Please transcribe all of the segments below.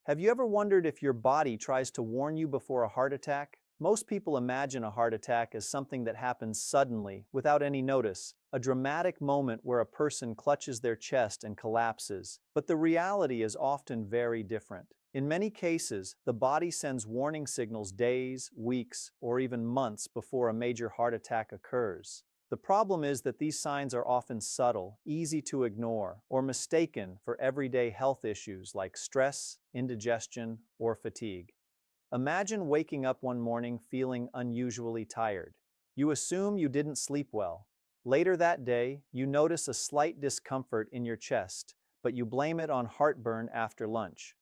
Have you ever wondered if your body tries to warn you before a heart attack? Most people imagine a heart attack as something that happens suddenly, without any notice, a dramatic moment where a person clutches their chest and collapses. But the reality is often very different. In many cases, the body sends warning signals days, weeks, or even months before a major heart attack occurs. The problem is that these signs are often subtle, easy to ignore, or mistaken for everyday health issues like stress, indigestion, or fatigue. Imagine waking up one morning feeling unusually tired. You assume you didn't sleep well. Later that day, you notice a slight discomfort in your chest, but you blame it on heartburn after lunch.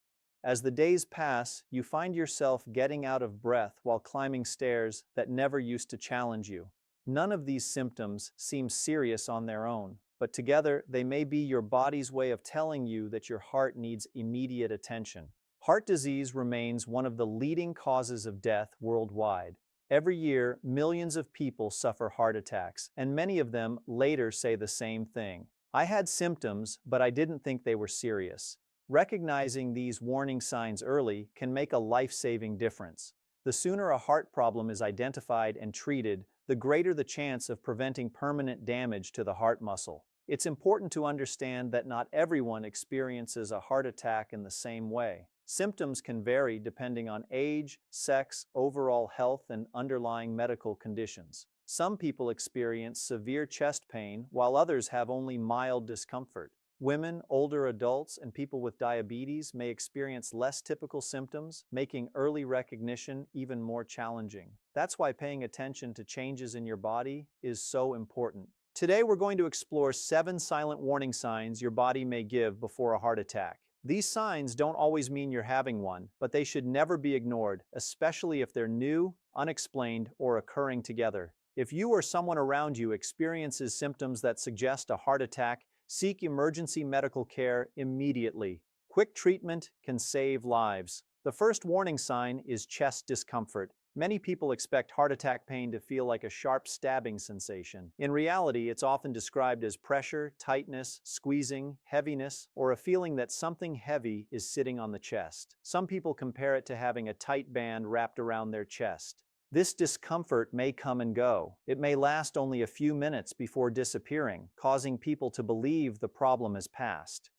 As the days pass, you find yourself getting out of breath while climbing stairs that never used to challenge you. None of these symptoms seem serious on their own, but together they may be your body's way of telling you that your heart needs immediate attention. Heart disease remains one of the leading causes of death worldwide. Every year, millions of people suffer heart attacks, and many of them later say the same thing. I had symptoms, but I didn't think they were serious. Recognizing these warning signs early can make a life-saving difference. The sooner a heart problem is identified and treated, the greater the chance of preventing permanent damage to the heart muscle. It's important to understand that not everyone experiences a heart attack in the same way. Symptoms can vary depending on age, sex, overall health, and underlying medical conditions. Some people experience severe chest pain, while others have only mild discomfort. Women, older adults, and people with diabetes may experience less typical symptoms, making early recognition even more challenging. That's why paying attention to changes in your body is so important. Today, we're going to explore 7 silent warning signs your body may give before a heart attack. These signs don't always mean you're having one, but they should never be ignored, especially if they're new, unexplained, or occurring together. If you or someone around you experiences symptoms that suggest a heart attack, seek emergency medical care immediately. Quick treatment can save lives. The first warning sign is chest discomfort. Many people expect heart attack pain to feel like a sharp stabbing sensation. In reality, it's often described as pressure, tightness, squeezing, heaviness, or a feeling that something heavy is sitting on the chest. Some people compare it to having a tight band wrapped around their chest. This discomfort may come and go. It may last only a few minutes before disappearing, causing people to believe the problem is past.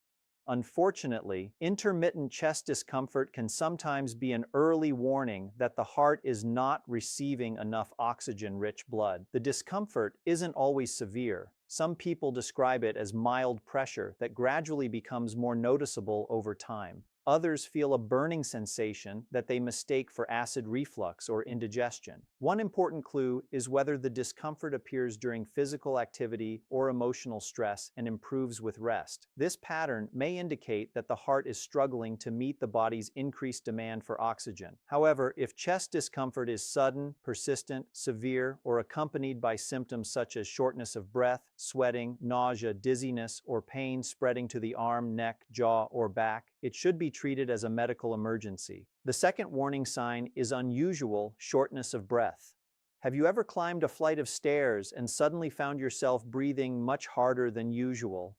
Unfortunately, intermittent chest discomfort can sometimes be an early warning that the heart is not receiving enough oxygen-rich blood. The discomfort isn't always severe. Some people describe it as mild pressure that gradually becomes more noticeable over time. Others feel a burning sensation that they mistake for acid reflux or indigestion. One important clue is whether the discomfort appears during physical activity or emotional stress and improves with rest. This pattern may indicate that the heart is struggling to meet the body's increased demand for oxygen. However, if chest discomfort is sudden, persistent, severe, or accompanied by symptoms such as shortness of breath, sweating, nausea, dizziness, or pain spreading to the arm, neck, jaw, or back, it should be treated as a medical emergency. The second warning sign is unusual shortness of breath. Have you ever climbed a flight of stairs and suddenly found yourself breathing much harder than usual?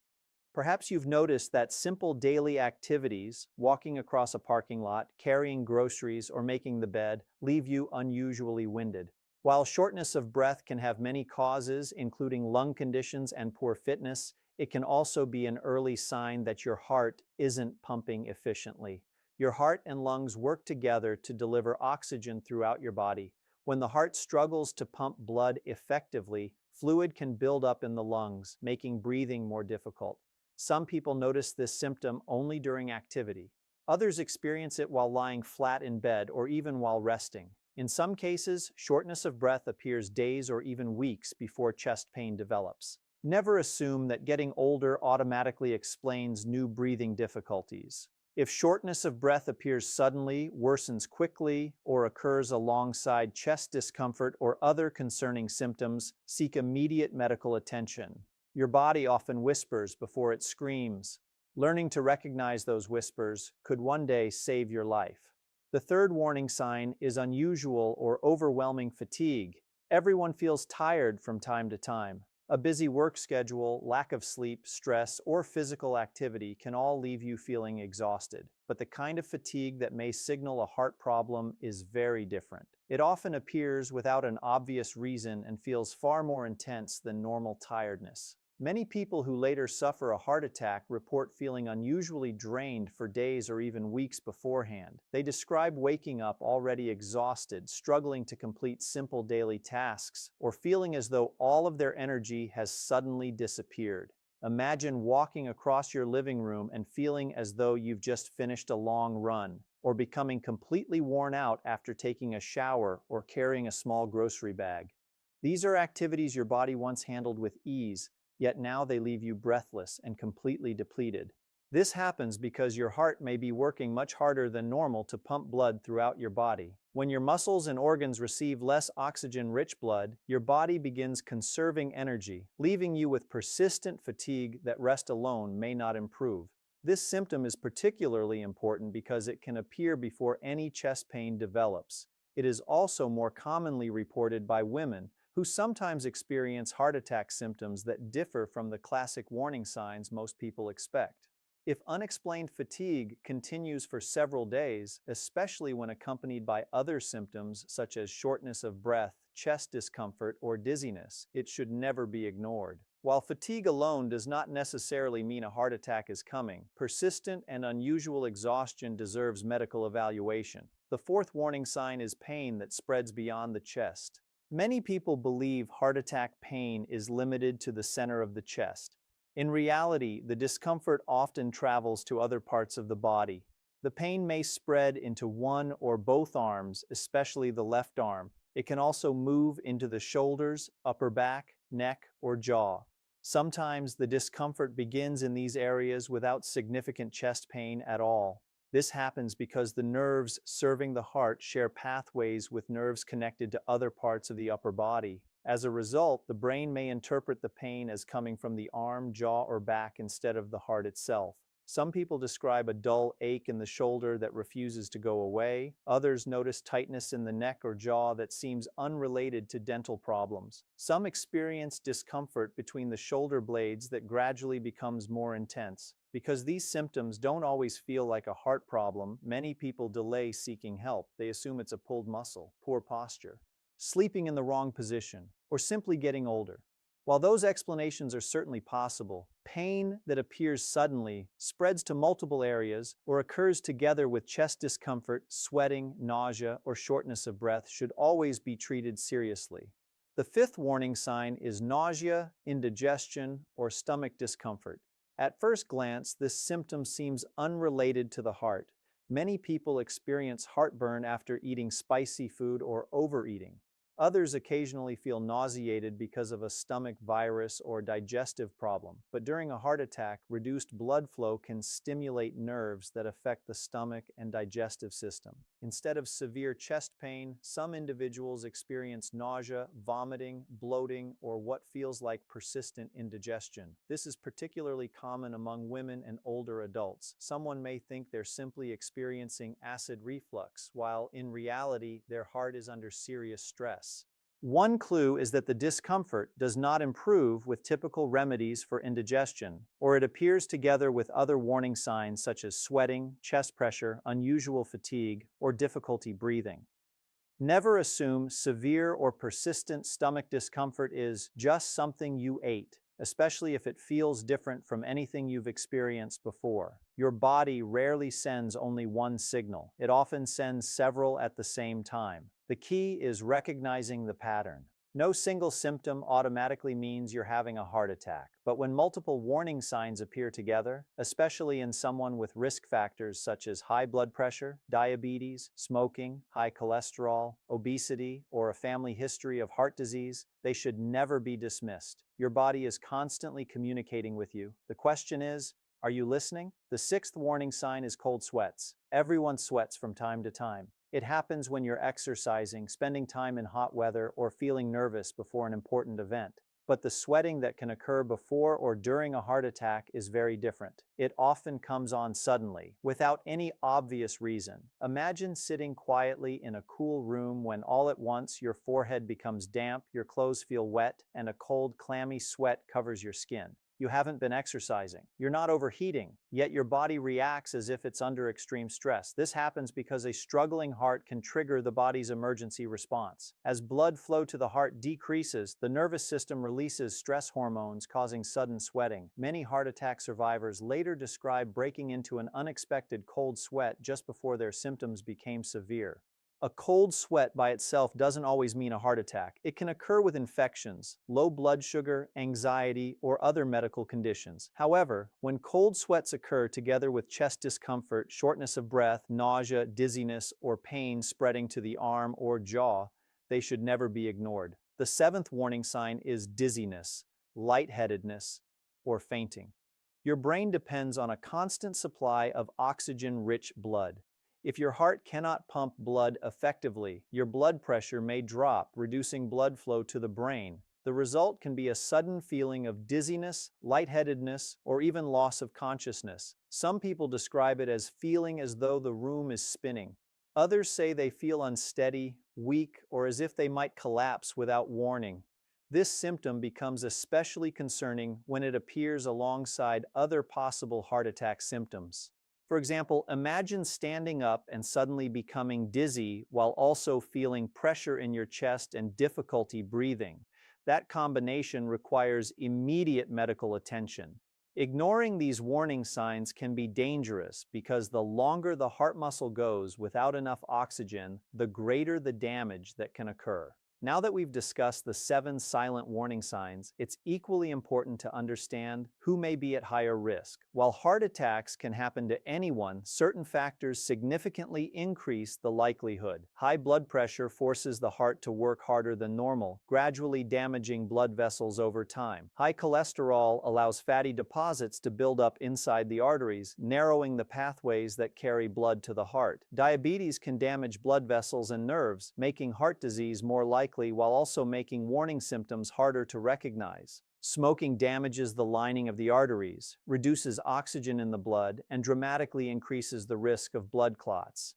Perhaps you've noticed that simple daily activities, walking across a parking lot, carrying groceries, or making the bed, leave you unusually winded. While shortness of breath can have many causes, including lung conditions and poor fitness, it can also be an early sign that your heart isn't pumping efficiently. Your heart and lungs work together to deliver oxygen throughout your body. When the heart struggles to pump blood effectively, fluid can build up in the lungs, making breathing more difficult. Some people notice this symptom only during activity. Others experience it while lying flat in bed or even while resting. In some cases, shortness of breath appears days or even weeks before chest pain develops. Never assume that getting older automatically explains new breathing difficulties. If shortness of breath appears suddenly, worsens quickly, or occurs alongside chest discomfort or other concerning symptoms, seek immediate medical attention. Your body often whispers before it screams. Learning to recognize those whispers could one day save your life. The third warning sign is unusual or overwhelming fatigue. Everyone feels tired from time to time. A busy work schedule, lack of sleep, stress, or physical activity can all leave you feeling exhausted. But the kind of fatigue that may signal a heart problem is very different. It often appears without an obvious reason and feels far more intense than normal tiredness. Many people who later suffer a heart attack report feeling unusually drained for days or even weeks beforehand. They describe waking up already exhausted, struggling to complete simple daily tasks, or feeling as though all of their energy has suddenly disappeared. Imagine walking across your living room and feeling as though you've just finished a long run, or becoming completely worn out after taking a shower or carrying a small grocery bag. These are activities your body once handled with ease, yet now they leave you breathless and completely depleted. This happens because your heart may be working much harder than normal to pump blood throughout your body. When your muscles and organs receive less oxygen-rich blood, your body begins conserving energy, leaving you with persistent fatigue that rest alone may not improve. This symptom is particularly important because it can appear before any chest pain develops. It is also more commonly reported by women, who sometimes experience heart attack symptoms that differ from the classic warning signs most people expect. If unexplained fatigue continues for several days, especially when accompanied by other symptoms such as shortness of breath, chest discomfort, or dizziness, it should never be ignored. While fatigue alone does not necessarily mean a heart attack is coming, persistent and unusual exhaustion deserves medical evaluation. The fourth warning sign is pain that spreads beyond the chest. Many people believe heart attack pain is limited to the center of the chest. In reality, the discomfort often travels to other parts of the body. The pain may spread into one or both arms, especially the left arm. It can also move into the shoulders, upper back, neck, or jaw. Sometimes the discomfort begins in these areas without significant chest pain at all. This happens because the nerves serving the heart share pathways with nerves connected to other parts of the upper body. As a result, the brain may interpret the pain as coming from the arm, jaw, or back instead of the heart itself. Some people describe a dull ache in the shoulder that refuses to go away. Others notice tightness in the neck or jaw that seems unrelated to dental problems. Some experience discomfort between the shoulder blades that gradually becomes more intense. Because these symptoms don't always feel like a heart problem, many people delay seeking help. They assume it's a pulled muscle, poor posture, sleeping in the wrong position, or simply getting older. While those explanations are certainly possible, pain that appears suddenly, spreads to multiple areas, or occurs together with chest discomfort, sweating, nausea, or shortness of breath should always be treated seriously. The fifth warning sign is nausea, indigestion, or stomach discomfort. At first glance, this symptom seems unrelated to the heart. Many people experience heartburn after eating spicy food or overeating. Others occasionally feel nauseated because of a stomach virus or digestive problem. But during a heart attack, reduced blood flow can stimulate nerves that affect the stomach and digestive system. Instead of severe chest pain, some individuals experience nausea, vomiting, bloating, or what feels like persistent indigestion. This is particularly common among women and older adults. Someone may think they're simply experiencing acid reflux, while in reality, their heart is under serious stress. One clue is that the discomfort does not improve with typical remedies for indigestion, or it appears together with other warning signs such as sweating, chest pressure, unusual fatigue, or difficulty breathing. Never assume severe or persistent stomach discomfort is just something you ate, especially if it feels different from anything you've experienced before. Your body rarely sends only one signal. It often sends several at the same time. The key is recognizing the pattern. No single symptom automatically means you're having a heart attack, but when multiple warning signs appear together, especially in someone with risk factors such as high blood pressure, diabetes, smoking, high cholesterol, obesity, or a family history of heart disease, they should never be dismissed. Your body is constantly communicating with you. The question is, are you listening? The sixth warning sign is cold sweats. Everyone sweats from time to time. It happens when you're exercising, spending time in hot weather, or feeling nervous before an important event. But the sweating that can occur before or during a heart attack is very different. It often comes on suddenly, without any obvious reason. Imagine sitting quietly in a cool room when all at once your forehead becomes damp, your clothes feel wet, and a cold, clammy sweat covers your skin. You haven't been exercising. You're not overheating, yet your body reacts as if it's under extreme stress. This happens because a struggling heart can trigger the body's emergency response. As blood flow to the heart decreases, the nervous system releases stress hormones, causing sudden sweating. Many heart attack survivors later describe breaking into an unexpected cold sweat just before their symptoms became severe. A cold sweat by itself doesn't always mean a heart attack. It can occur with infections, low blood sugar, anxiety, or other medical conditions. However, when cold sweats occur together with chest discomfort, shortness of breath, nausea, dizziness, or pain spreading to the arm or jaw, they should never be ignored. The seventh warning sign is dizziness, lightheadedness, or fainting. Your brain depends on a constant supply of oxygen-rich blood. If your heart cannot pump blood effectively, your blood pressure may drop, reducing blood flow to the brain. The result can be a sudden feeling of dizziness, lightheadedness, or even loss of consciousness. Some people describe it as feeling as though the room is spinning. Others say they feel unsteady, weak, or as if they might collapse without warning. This symptom becomes especially concerning when it appears alongside other possible heart attack symptoms. For example, imagine standing up and suddenly becoming dizzy while also feeling pressure in your chest and difficulty breathing. That combination requires immediate medical attention. Ignoring these warning signs can be dangerous because the longer the heart muscle goes without enough oxygen, the greater the damage that can occur. Now that we've discussed the 7 silent warning signs, it's equally important to understand who may be at higher risk. While heart attacks can happen to anyone, certain factors significantly increase the likelihood. High blood pressure forces the heart to work harder than normal, gradually damaging blood vessels over time. High cholesterol allows fatty deposits to build up inside the arteries, narrowing the pathways that carry blood to the heart. Diabetes can damage blood vessels and nerves, making heart disease more likely while also making warning symptoms harder to recognize. Smoking damages the lining of the arteries, reduces oxygen in the blood, and dramatically increases the risk of blood clots.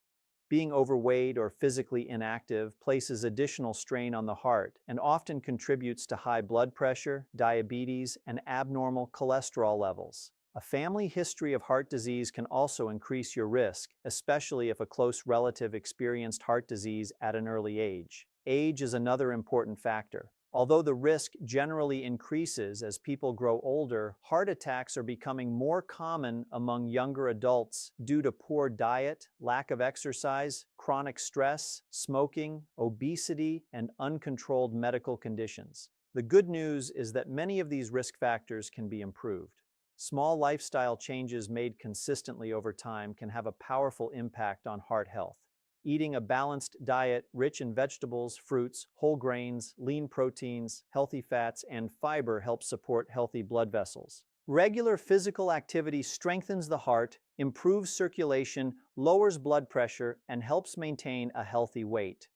Being overweight or physically inactive places additional strain on the heart and often contributes to high blood pressure, diabetes, and abnormal cholesterol levels. A family history of heart disease can also increase your risk, especially if a close relative experienced heart disease at an early age. Age is another important factor. Although the risk generally increases as people grow older, heart attacks are becoming more common among younger adults due to poor diet, lack of exercise, chronic stress, smoking, obesity, and uncontrolled medical conditions. The good news is that many of these risk factors can be improved. Small lifestyle changes made consistently over time can have a powerful impact on heart health. Eating a balanced diet rich in vegetables, fruits, whole grains, lean proteins, healthy fats, and fiber helps support healthy blood vessels. Regular physical activity strengthens the heart, improves circulation, lowers blood pressure, and helps maintain a healthy weight.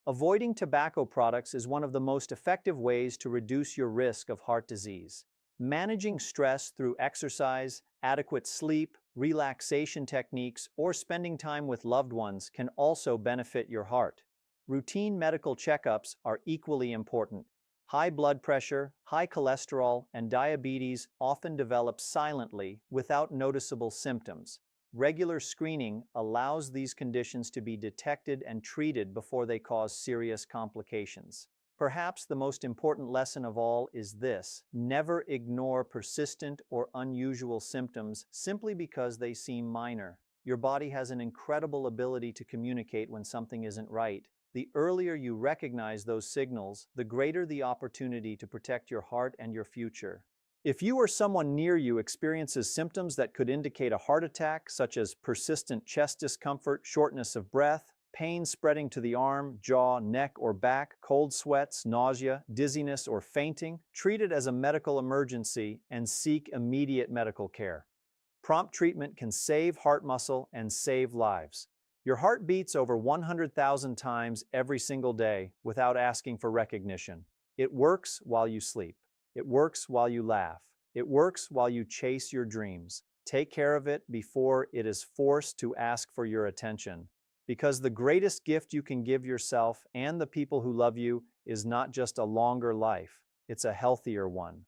Avoiding tobacco products is one of the most effective ways to reduce your risk of heart disease. Managing stress through exercise, adequate sleep, relaxation techniques, or spending time with loved ones can also benefit your heart. Routine medical checkups are equally important. High blood pressure, high cholesterol, and diabetes often develop silently without noticeable symptoms. Regular screening allows these conditions to be detected and treated before they cause serious complications. Perhaps the most important lesson of all is this: never ignore persistent or unusual symptoms simply because they seem minor. Your body has an incredible ability to communicate when something isn't right. The earlier you recognize those signals, the greater the opportunity to protect your heart and your future. If you or someone near you experiences symptoms that could indicate a heart attack, such as persistent chest discomfort, shortness of breath, pain spreading to the arm, jaw, neck, or back, cold sweats, nausea, dizziness, or fainting, treat it as a medical emergency and seek immediate medical care. Prompt treatment can save heart muscle and save lives. Your heart beats over 100,000 times every single day without asking for recognition. It works while you sleep. It works while you laugh. It works while you chase your dreams. Take care of it before it is forced to ask for your attention. Because the greatest gift you can give yourself and the people who love you is not just a longer life, it's a healthier one.